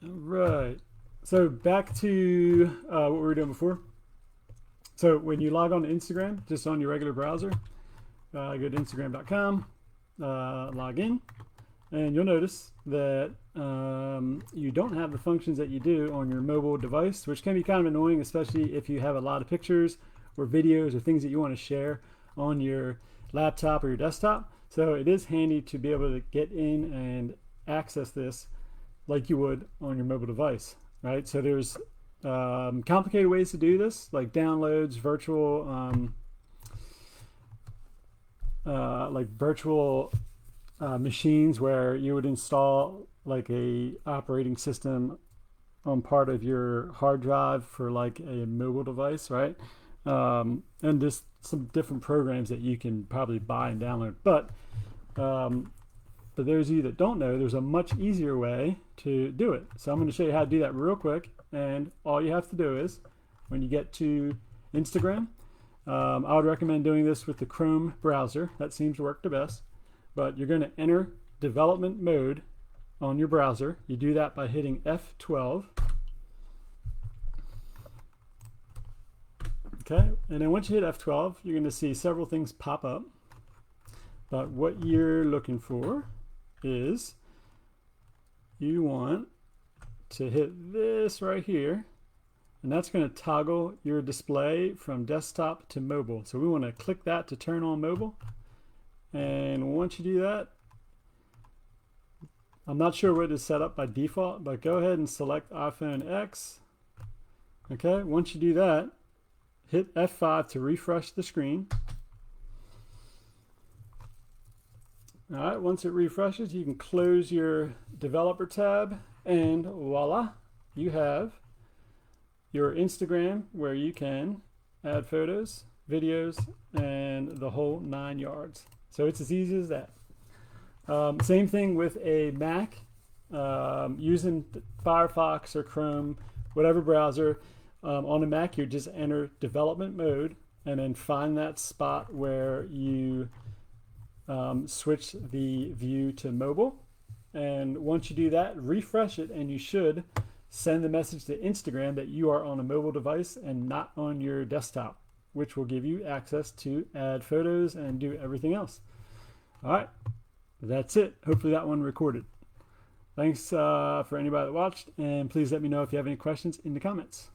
All right. So back to what we were doing before. So when you log on to Instagram, just on your regular browser, go to Instagram.com, log in, and you'll notice that you don't have the functions that you do on your mobile device, which can be kind of annoying, especially if you have a lot of pictures or videos or things that you want to share on your laptop or your desktop. So it is handy to be able to get in and access this like you would on your mobile device, right? So there's complicated ways to do this, like downloads, virtual machines where you would install like a operating system on part of your hard drive for like a mobile device, right? And just some different programs that you can probably buy and download. But for those of you that don't know, there's a much easier way to do it. So I'm going to show you how to do that real quick. And all you have to do is, when you get to Instagram, I would recommend doing this with the Chrome browser. That seems to work the best. But you're going to enter development mode on your browser. You do that by hitting F12. Okay, and then once you hit F12, you're going to see several things pop up. But what you're looking for is you want to hit this right here, and that's going to toggle your display from desktop to mobile. So we want to click that to turn on mobile. And once you do that, I'm not sure what is set up by default, but go ahead and select iPhone X. Okay, once you do that, hit F5 to refresh the screen. All right, once it refreshes, you can close your developer tab, and voila, you have your Instagram where you can add photos, videos, and the whole 9 yards. So it's as easy as that. Same thing with a Mac, using Firefox or Chrome, whatever browser. On a Mac, you just enter development mode and then find that spot where you switch the view to mobile. And once you do that, refresh it, and you should send the message to Instagram that you are on a mobile device and not on your desktop, which will give you access to add photos and do everything else. All right, that's it. Hopefully that one recorded. Thanks for anybody that watched, and please let me know if you have any questions in the comments.